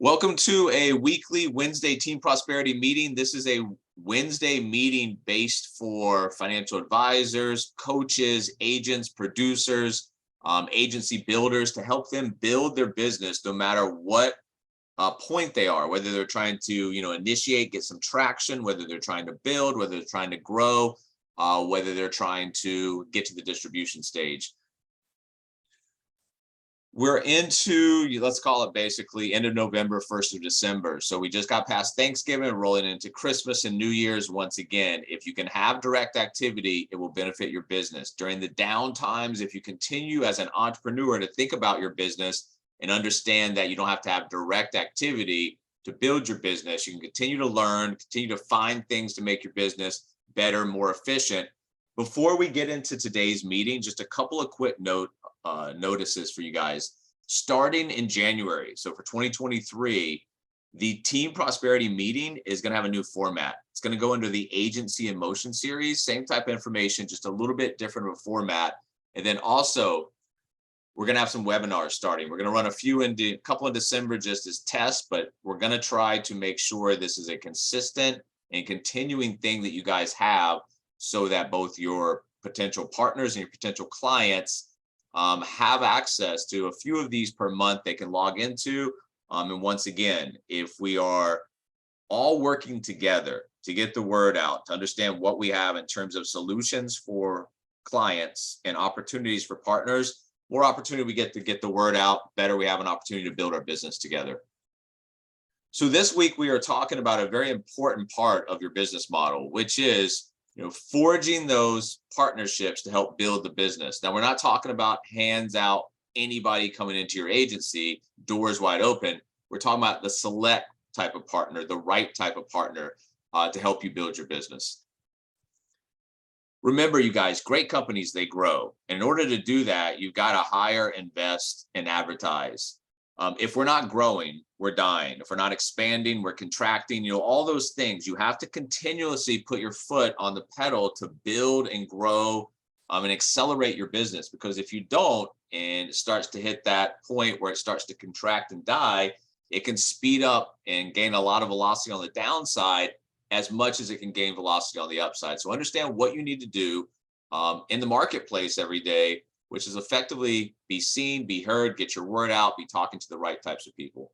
Welcome to a weekly Wednesday team prosperity meeting. This is a Wednesday meeting based for financial advisors, coaches, agents, producers, agency builders to help them build their business no matter what point they are, whether they're trying to, initiate, get some traction, whether they're trying to build, whether they're trying to grow, whether they're trying to get to the distribution stage. We're into, let's call it basically end of November, 1st of December. So we just got past Thanksgiving, rolling into Christmas and New Year's once again. If you can have direct activity, it will benefit your business. During the down times, if you continue as an entrepreneur to think about your business and understand that you don't have to have direct activity to build your business, you can continue to learn, continue to find things to make your business better, more efficient. Before we get into today's meeting, just a couple of quick notices for you guys. Starting in January, so for 2023, the Team Prosperity meeting is going to have a new format. It's going to go under the Agency in Motion series, same type of information, just a little bit different of a format. And then also, we're going to have some webinars starting. We're going to run a couple in December just as tests, but we're going to try to make sure this is a consistent and continuing thing that you guys have, so that both your potential partners and your potential clients have access to a few of these per month they can log into. And once again, if we are all working together to get the word out, to understand what we have in terms of solutions for clients and opportunities for partners, more opportunity we get to get the word out, better we have an opportunity to build our business together. So this week we are talking about a very important part of your business model, which is forging those partnerships to help build the business. Now, we're not talking about hands out, anybody coming into your agency, doors wide open. We're talking about the select type of partner, the right type of partner to help you build your business. Remember, you guys, great companies, they grow. And in order to do that, you've got to hire, invest, and advertise. If we're not growing, we're dying. If we're not expanding, we're contracting, all those things. You have to continuously put your foot on the pedal to build and grow and accelerate your business. Because if you don't, and it starts to hit that point where it starts to contract and die, it can speed up and gain a lot of velocity on the downside as much as it can gain velocity on the upside. So understand what you need to do in the marketplace every day, which is effectively be seen, be heard, get your word out, be talking to the right types of people.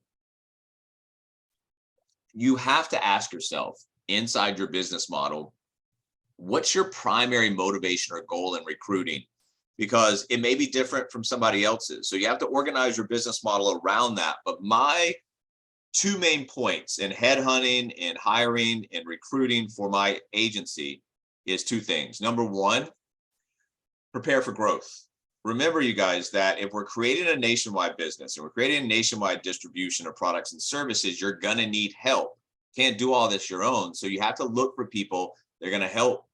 You have to ask yourself inside your business model, what's your primary motivation or goal in recruiting? Because it may be different from somebody else's. So you have to organize your business model around that. But my two main points in headhunting and hiring and recruiting for my agency is two things. Number one, prepare for growth. Remember, you guys, that if we're creating a nationwide business and we're creating a nationwide distribution of products and services, you're going to need help. Can't do all this your own. So you have to look for people that are going to help,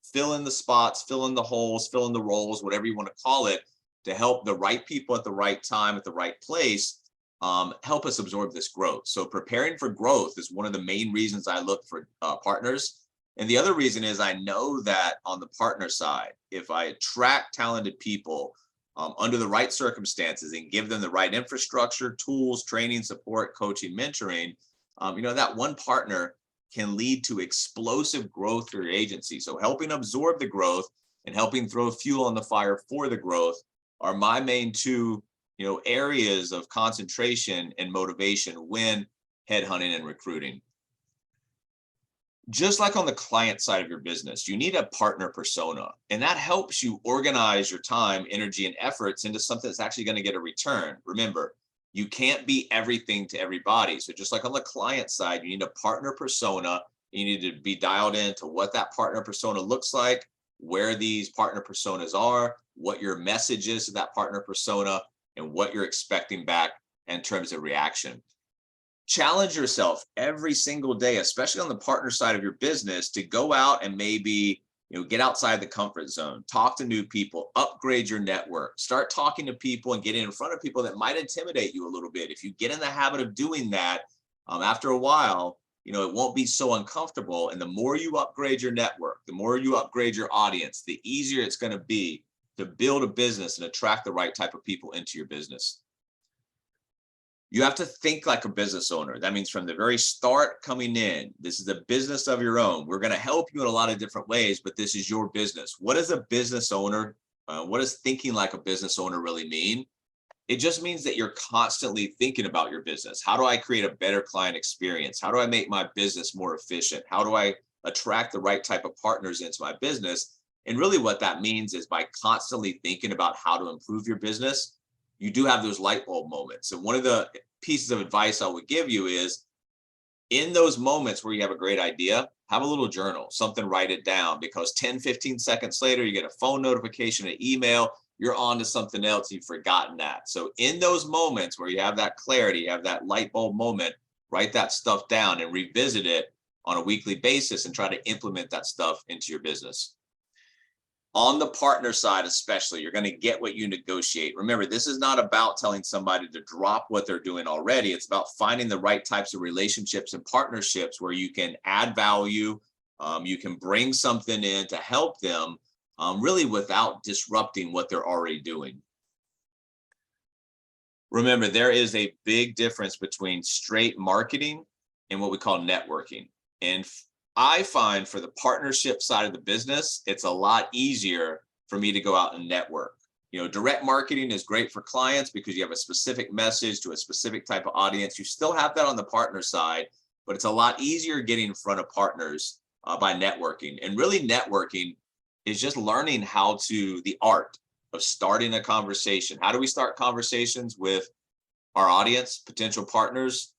fill in the spots, fill in the holes, fill in the roles, whatever you want to call it, to help the right people at the right time, at the right place, help us absorb this growth. So preparing for growth is one of the main reasons I look for partners. And the other reason is I know that on the partner side, if I attract talented people under the right circumstances and give them the right infrastructure, tools, training, support, coaching, mentoring, that one partner can lead to explosive growth for your agency. So helping absorb the growth and helping throw fuel on the fire for the growth are my main two, areas of concentration and motivation when headhunting and recruiting. Just like on the client side of your business, you need a partner persona, and that helps you organize your time, energy, and efforts into something that's actually going to get a return. Remember, you can't be everything to everybody. So just like on the client side, you need a partner persona. You need to be dialed into what that partner persona looks like, where these partner personas are, what your message is to that partner persona, and what you're expecting back in terms of reaction. Challenge yourself every single day, especially on the partner side of your business, to go out and maybe get outside the comfort zone, talk to new people, upgrade your network, start talking to people and getting in front of people that might intimidate you a little bit. If you get in the habit of doing that, after a while, it won't be so uncomfortable. And the more you upgrade your network, the more you upgrade your audience, the easier it's going to be to build a business and attract the right type of people into your business. You have to think like a business owner. That means from the very start coming in, this is a business of your own. We're going to help you in a lot of different ways, but this is your business. What does a business owner, what does thinking like a business owner really mean? It just means that you're constantly thinking about your business. How do I create a better client experience? How do I make my business more efficient? How do I attract the right type of partners into my business? And really what that means is by constantly thinking about how to improve your business, you do have those light bulb moments. And one of the pieces of advice I would give you is in those moments where you have a great idea, have a little journal, something, write it down, because 10, 15 seconds later, you get a phone notification, an email, you're on to something else, you've forgotten that. So in those moments where you have that clarity, you have that light bulb moment, write that stuff down and revisit it on a weekly basis and try to implement that stuff into your business. On the partner side, especially, you're going to get what you negotiate. Remember, this is not about telling somebody to drop what they're doing already. It's about finding the right types of relationships and partnerships where you can add value. You can bring something in to help them really without disrupting what they're already doing. Remember, there is a big difference between straight marketing and what we call networking. And I find for the partnership side of the business, it's a lot easier for me to go out and network. Direct marketing is great for clients because you have a specific message to a specific type of audience. You still have that on the partner side, but it's a lot easier getting in front of partners by networking. And really networking is just learning the art of starting a conversation. How do we start conversations with our audience, potential partners?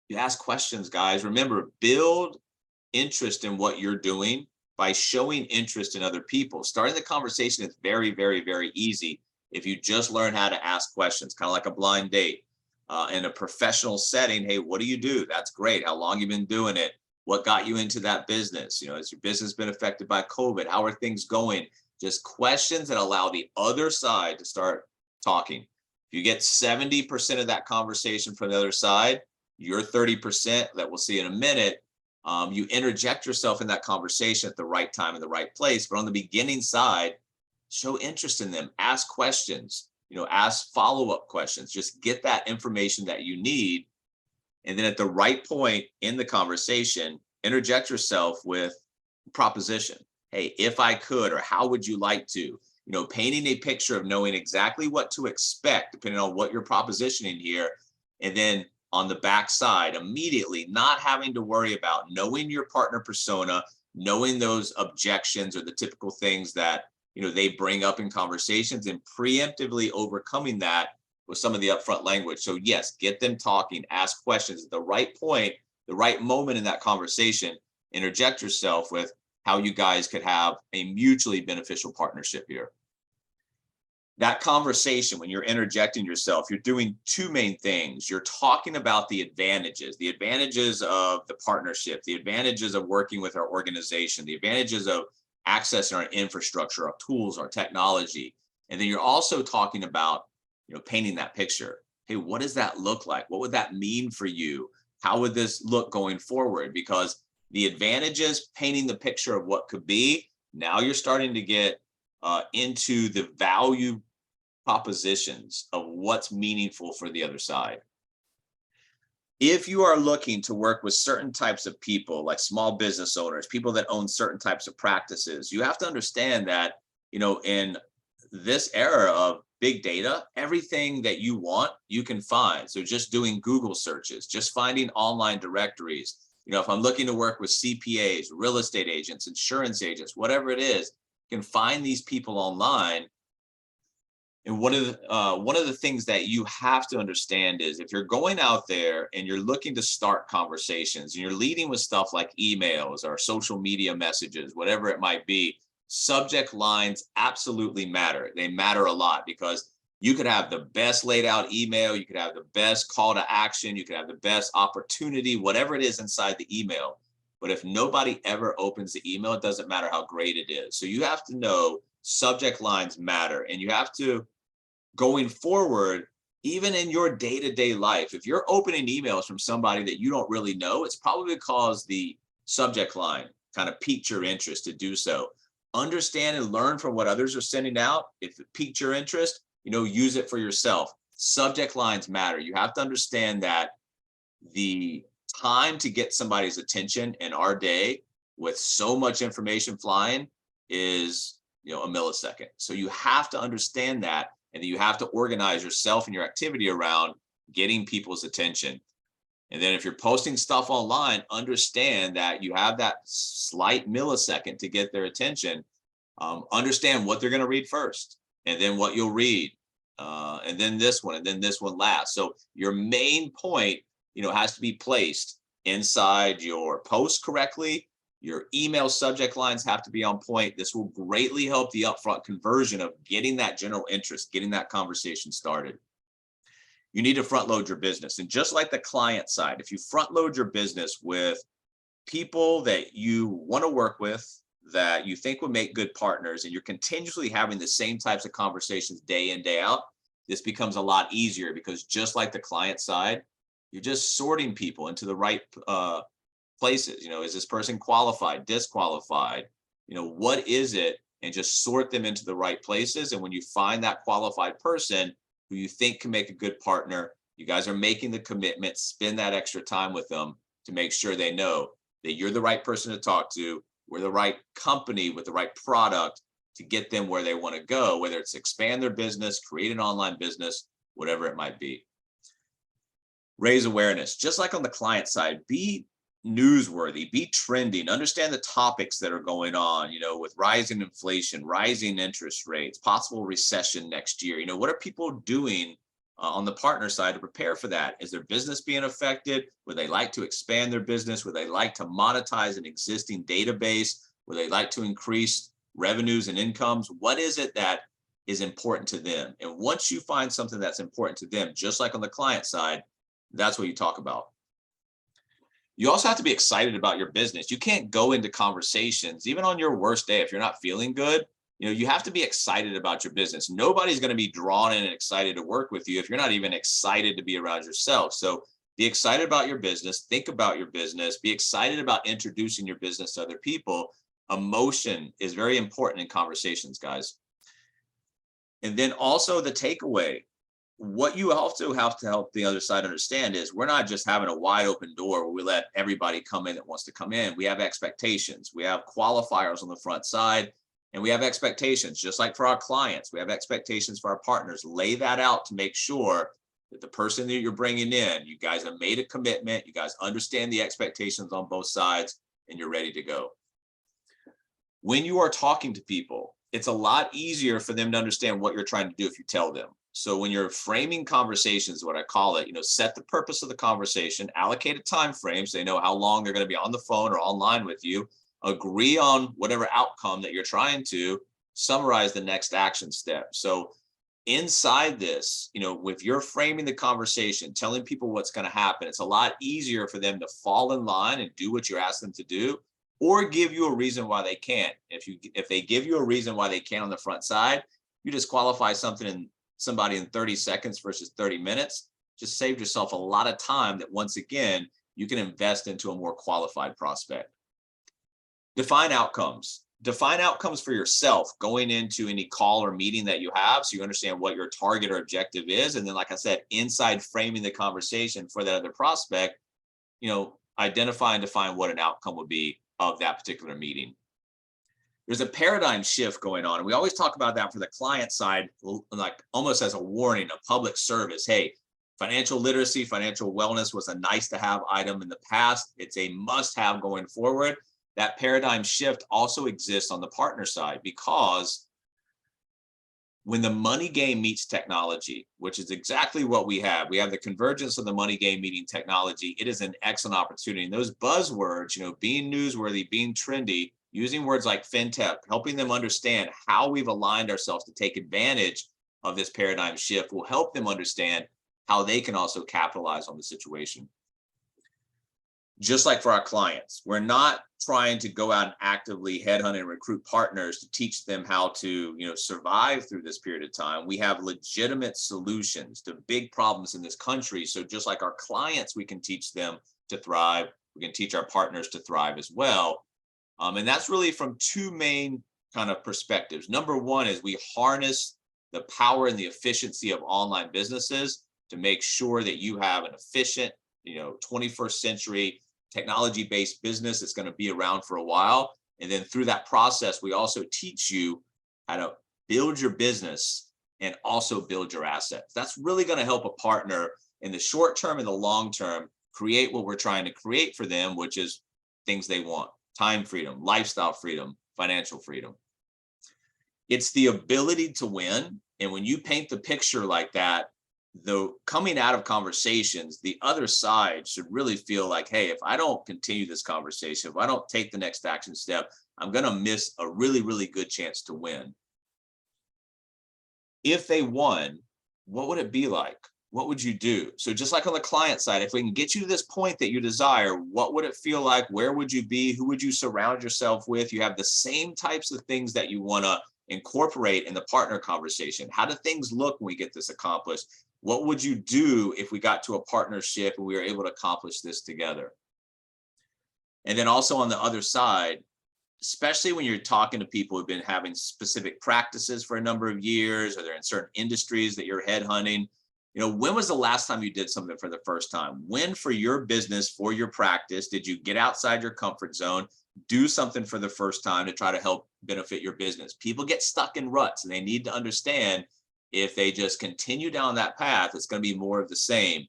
You ask questions, guys. Remember, build interest in what you're doing by showing interest in other people. Starting the conversation is very, very, very easy if you just learn how to ask questions, kind of like a blind date. In a professional setting, hey, what do you do? That's great. How long you been doing it? What got you into that business? Has your business been affected by COVID? How are things going? Just questions that allow the other side to start talking. If you get 70% of that conversation from the other side, your 30% that we'll see in a minute, you interject yourself in that conversation at the right time in the right place. But on the beginning side, show interest in them, ask questions, ask follow-up questions, just get that information that you need. And then at the right point in the conversation, interject yourself with proposition. Hey, if I could, or how would you like to? Painting a picture of knowing exactly what to expect, depending on what you're propositioning here. And then on the backside, immediately not having to worry about knowing your partner persona, knowing those objections or the typical things that they bring up in conversations, and preemptively overcoming that with some of the upfront language. So yes, get them talking, ask questions at the right point, the right moment in that conversation. Interject yourself with how you guys could have a mutually beneficial partnership here. That conversation, when you're interjecting yourself, you're doing two main things. You're talking about the advantages of the partnership, the advantages of working with our organization, the advantages of accessing our infrastructure, our tools, our technology. And then you're also talking about, painting that picture. Hey, what does that look like? What would that mean for you? How would this look going forward? Because the advantages, painting the picture of what could be, now you're starting to get into the value propositions of what's meaningful for the other side. If you are looking to work with certain types of people, like small business owners, people that own certain types of practices, you have to understand that, in this era of big data, everything that you want, you can find. So just doing Google searches, just finding online directories. If I'm looking to work with CPAs, real estate agents, insurance agents, whatever it is, you can find these people online. And one of the things that you have to understand is if you're going out there and you're looking to start conversations and you're leading with stuff like emails or social media messages, whatever it might be, subject lines absolutely matter. They matter a lot because you could have the best laid out email, you could have the best call to action, you could have the best opportunity, whatever it is inside the email. But if nobody ever opens the email, it doesn't matter how great it is. So you have to know subject lines matter, and you have to, going forward, even in your day-to-day life, if you're opening emails from somebody that you don't really know, it's probably because the subject line kind of piqued your interest to do so. Understand and learn from what others are sending out. If it piqued your interest, use it for yourself. Subject lines matter. You have to understand that the time to get somebody's attention in our day with so much information flying is, a millisecond. So you have to understand that, and you have to organize yourself and your activity around getting people's attention. And then if you're posting stuff online, understand that you have that slight millisecond to get their attention. Understand what they're going to read first, and then what you'll read, and then this one, and then this one last. So your main point, has to be placed inside your post correctly. Your email subject lines have to be on point. This will greatly help the upfront conversion of getting that general interest, getting that conversation started. You need to front load your business. And just like the client side, if you front load your business with people that you want to work with, that you think would make good partners, and you're continuously having the same types of conversations day in, day out, this becomes a lot easier, because just like the client side, you're just sorting people into the right places. Is this person qualified, disqualified? What is it? And just sort them into the right places. And when you find that qualified person who you think can make a good partner, you guys are making the commitment, spend that extra time with them to make sure they know that you're the right person to talk to. We're the right company with the right product to get them where they want to go, whether it's expand their business, create an online business, whatever it might be. Raise awareness. Just like on the client side, be newsworthy, be trending, understand the topics that are going on, with rising inflation, rising interest rates, possible recession next year. What are people doing on the partner side to prepare for that? Is their business being affected? Would they like to expand their business? Would they like to monetize an existing database? Would they like to increase revenues and incomes? What is it that is important to them? And once you find something that's important to them, just like on the client side, that's what you talk about. You also have to be excited about your business. You can't go into conversations, even on your worst day, if you're not feeling good. You have to be excited about your business. Nobody's going to be drawn in and excited to work with you if you're not even excited to be around yourself. So be excited about your business. Think about your business. Be excited about introducing your business to other people. Emotion is very important in conversations, guys. And then also the takeaway. What you also have to help the other side understand is we're not just having a wide open door where we let everybody come in that wants to come in. We have expectations. We have qualifiers on the front side, and we have expectations, just like for our clients. We have expectations for our partners. Lay that out to make sure that the person that you're bringing in, you guys have made a commitment, you guys understand the expectations on both sides, and you're ready to go. When you are talking to people, it's a lot easier for them to understand what you're trying to do if you tell them. So when you're framing conversations, what I call it, set the purpose of the conversation, allocate a time frame so they know how long they're going to be on the phone or online with you, agree on whatever outcome that you're trying to, summarize the next action step. So inside this, if you're framing the conversation, telling people what's going to happen, it's a lot easier for them to fall in line and do what you ask them to do, or give you a reason why they can't. If they give you a reason why they can't on the front side, you disqualify somebody in 30 seconds versus 30 minutes, just saved yourself a lot of time that, once again, you can invest into a more qualified prospect. Define outcomes. Define outcomes for yourself going into any call or meeting that you have, so you understand what your target or objective is. And then, like I said, inside framing the conversation for that other prospect, identify and define what an outcome would be of that particular meeting. There's a paradigm shift going on. And we always talk about that for the client side, like almost as a warning, a public service. Hey, financial literacy, financial wellness was a nice to have item in the past. It's a must have going forward. That paradigm shift also exists on the partner side, because when the money game meets technology, which is exactly what we have the convergence of the money game meeting technology. It is an excellent opportunity. And those buzzwords, being newsworthy, being trendy, using words like fintech, helping them understand how we've aligned ourselves to take advantage of this paradigm shift, will help them understand how they can also capitalize on the situation. Just like for our clients, we're not trying to go out and actively headhunt and recruit partners to teach them how to, survive through this period of time. We have legitimate solutions to big problems in this country. So just like our clients, we can teach them to thrive. We can teach our partners to thrive as well. And that's really from two main kind of perspectives. Number one is we harness the power and the efficiency of online businesses to make sure that you have an efficient, 21st century technology-based business that's going to be around for a while. And then through that process, we also teach you how to build your business and also build your assets. That's really going to help a partner in the short term and the long term create what we're trying to create for them, which is things they want: time freedom, lifestyle freedom, financial freedom. It's the ability to win. And when you paint the picture like that, the coming out of conversations, the other side should really feel like, hey, if I don't continue this conversation, if I don't take the next action step, I'm going to miss a really, really good chance to win. If they won, what would it be like? What would you do? So just like on the client side, if we can get you to this point that you desire, what would it feel like? Where would you be? Who would you surround yourself with? You have the same types of things that you want to incorporate in the partner conversation. How do things look when we get this accomplished? What would you do if we got to a partnership and we were able to accomplish this together? And then also on the other side, especially when you're talking to people who've been having specific practices for a number of years, or they're in certain industries that you're headhunting, when was the last time you did something for the first time? When, for your business, for your practice, did you get outside your comfort zone, do something for the first time to try to help benefit your business? People get stuck in ruts, and they need to understand if they just continue down that path, it's going to be more of the same.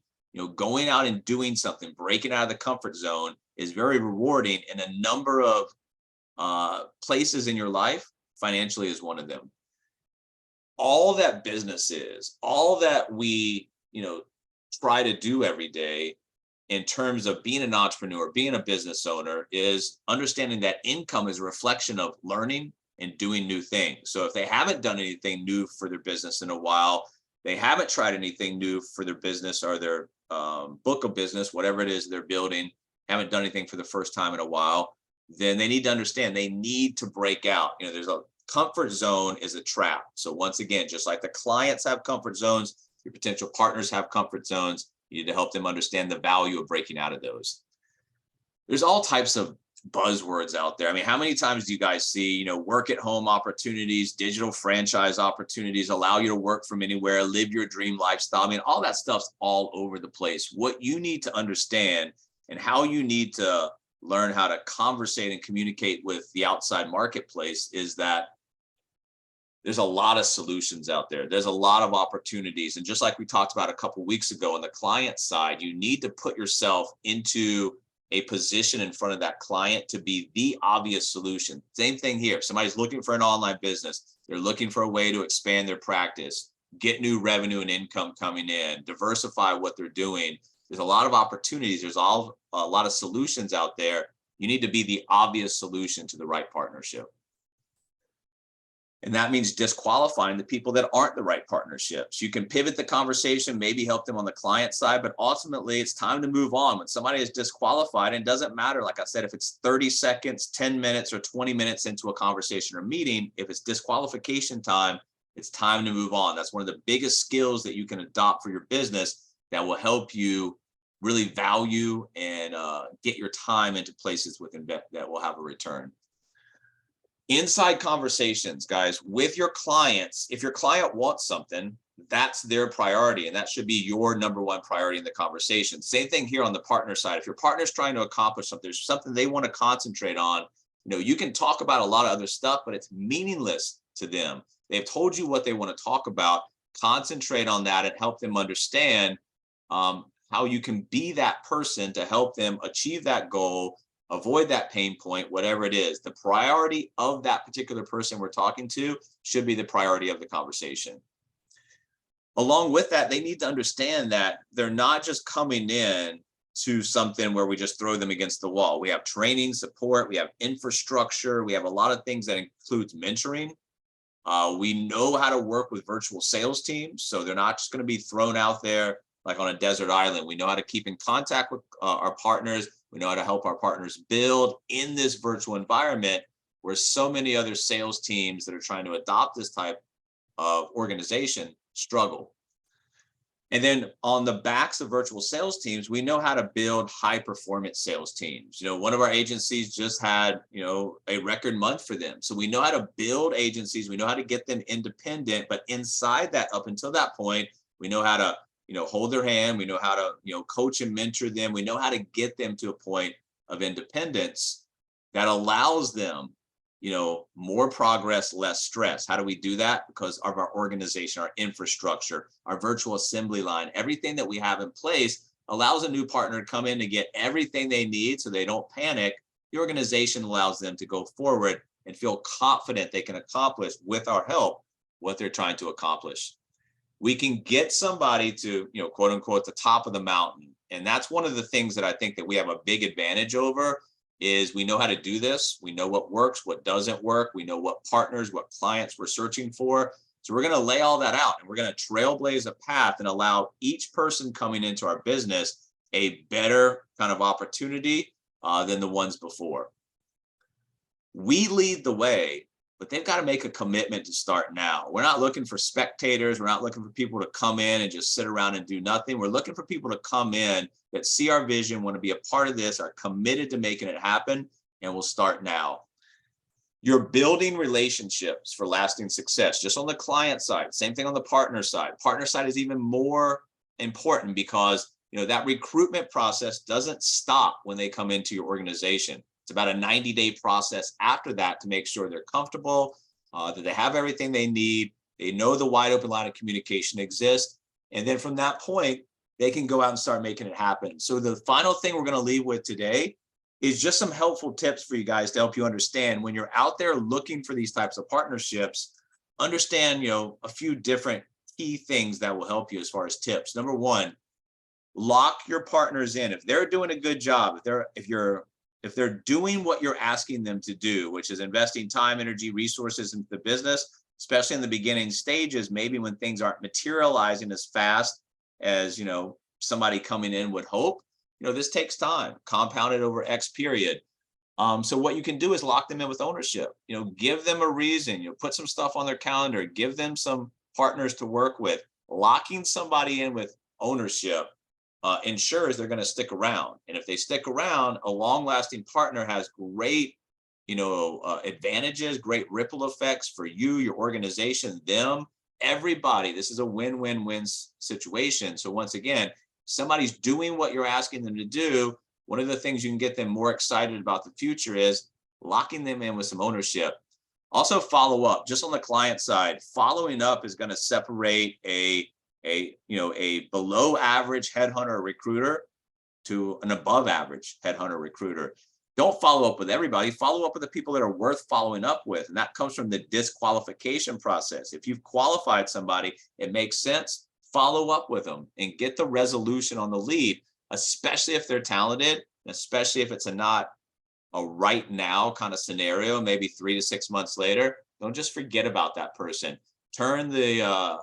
Going out and doing something, breaking out of the comfort zone is very rewarding in a number of places in your life. Financially is one of them. All that business is, all that we, try to do every day in terms of being an entrepreneur, being a business owner, is understanding that income is a reflection of learning and doing new things. So if they haven't done anything new for their business in a while, they haven't tried anything new for their business or their book of business, whatever it is they're building, haven't done anything for the first time in a while, then they need to understand they need to break out. There's a comfort zone is a trap. So once again, just like the clients have comfort zones, your potential partners have comfort zones. You need to help them understand the value of breaking out of those. There's all types of buzzwords out there. I mean, how many times do you guys see, work at home opportunities, digital franchise opportunities, allow you to work from anywhere, live your dream lifestyle? I mean, all that stuff's all over the place. What you need to understand and how you need to learn how to conversate and communicate with the outside marketplace is that there's a lot of solutions out there. There's a lot of opportunities. And just like we talked about a couple of weeks ago on the client side, you need to put yourself into a position in front of that client to be the obvious solution. Same thing here. Somebody's looking for an online business. They're looking for a way to expand their practice, get new revenue and income coming in, diversify what they're doing. There's a lot of opportunities. There's a lot of solutions out there. You need to be the obvious solution to the right partnership. And that means disqualifying the people that aren't the right partnerships. You can pivot the conversation, maybe help them on the client side, but ultimately it's time to move on. When somebody is disqualified, and it doesn't matter, like I said, if it's 30 seconds, 10 minutes, or 20 minutes into a conversation or meeting, if it's disqualification time, it's time to move on. That's one of the biggest skills that you can adopt for your business that will help you really value and get your time into places that will have a return. Inside conversations, guys, with your clients. If your client wants something, that's their priority, and that should be your number one priority in the conversation. Same thing here on the partner side. If your partner's trying to accomplish something, there's something they want to concentrate on, you can talk about a lot of other stuff, but it's meaningless to them. They've told you what they want to talk about. Concentrate on that and help them understand how you can be that person to help them achieve that goal, avoid that pain point, whatever it is. The priority of that particular person we're talking to should be the priority of the conversation. Along with that, they need to understand that they're not just coming in to something where we just throw them against the wall. We have training, support, we have infrastructure, we have a lot of things that includes mentoring. We know how to work with virtual sales teams, so they're not just going to be thrown out there like on a desert island. We know how to keep in contact with our partners. We know how to help our partners build in this virtual environment where so many other sales teams that are trying to adopt this type of organization struggle. And then on the backs of virtual sales teams, we know how to build high performance sales teams. One of our agencies just had, a record month for them. So we know how to build agencies. We know how to get them independent, but inside that, up until that point, we know how to, hold their hand. We know how to, coach and mentor them. We know how to get them to a point of independence that allows them, more progress, less stress. How do we do that? Because of our organization, our infrastructure, our virtual assembly line, everything that we have in place allows a new partner to come in to get everything they need so they don't panic. The organization allows them to go forward and feel confident they can accomplish, with our help, what they're trying to accomplish. We can get somebody to, quote unquote, the top of the mountain. And that's one of the things that I think that we have a big advantage over, is we know how to do this. We know what works, what doesn't work. We know what partners, what clients we're searching for. So we're going to lay all that out, and we're going to trailblaze a path and allow each person coming into our business a better kind of opportunity than the ones before. We lead the way, but they've got to make a commitment to start now. We're not looking for spectators. We're not looking for people to come in and just sit around and do nothing. We're looking for people to come in that see our vision, want to be a part of this, are committed to making it happen, and we'll start now. You're building relationships for lasting success, just on the client side. Same thing on the partner side. Partner side is even more important because, that recruitment process doesn't stop when they come into your organization. It's about a 90-day process after that to make sure they're comfortable, that they have everything they need. They know the wide open line of communication exists. And then from that point, they can go out and start making it happen. So the final thing we're going to leave with today is just some helpful tips for you guys to help you understand when you're out there looking for these types of partnerships, understand, a few different key things that will help you as far as tips. Number one, lock your partners in. If they're doing a good job, if they're doing what you're asking them to do, which is investing time, energy, resources into the business, especially in the beginning stages, maybe when things aren't materializing as fast as, somebody coming in would hope, this takes time, compounded over X period. So what you can do is lock them in with ownership, give them a reason, put some stuff on their calendar, give them some partners to work with. Locking somebody in with ownership ensures they're going to stick around. And if they stick around, a long-lasting partner has great, advantages, great ripple effects for you, your organization, them, everybody. This is a win-win-win situation. So once again, somebody's doing what you're asking them to do. One of the things you can get them more excited about the future is locking them in with some ownership. Also, follow up. Just on the client side, following up is going to separate a below average headhunter recruiter to an above average headhunter recruiter. Don't follow up with everybody. Follow up with the people that are worth following up with. And that comes from the disqualification process. If you've qualified somebody, it makes sense, follow up with them and get the resolution on the lead, especially if they're talented, especially if it's not a right now kind of scenario, maybe 3 to 6 months later. Don't just forget about that person. Turn the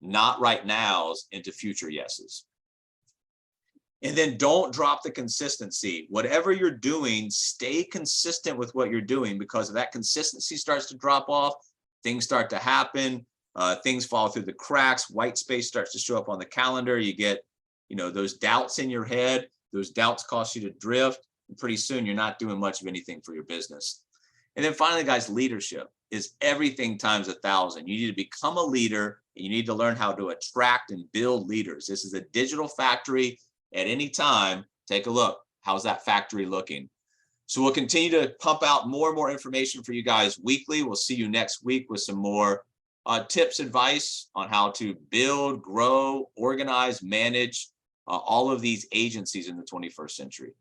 not right nows into future yeses. And then don't drop the consistency. Whatever you're doing, stay consistent with what you're doing, because if that consistency starts to drop off, things start to happen, things fall through the cracks, white space starts to show up on the calendar. You get, those doubts in your head. Those doubts cause you to drift. And pretty soon you're not doing much of anything for your business. And then finally, guys, leadership is everything times 1,000. You need to become a leader, and you need to learn how to attract and build leaders. This is a digital factory. At any time, take a look. How's that factory looking? So we'll continue to pump out more and more information for you guys weekly. We'll see you next week with some more tips, advice on how to build, grow, organize, manage all of these agencies in the 21st century.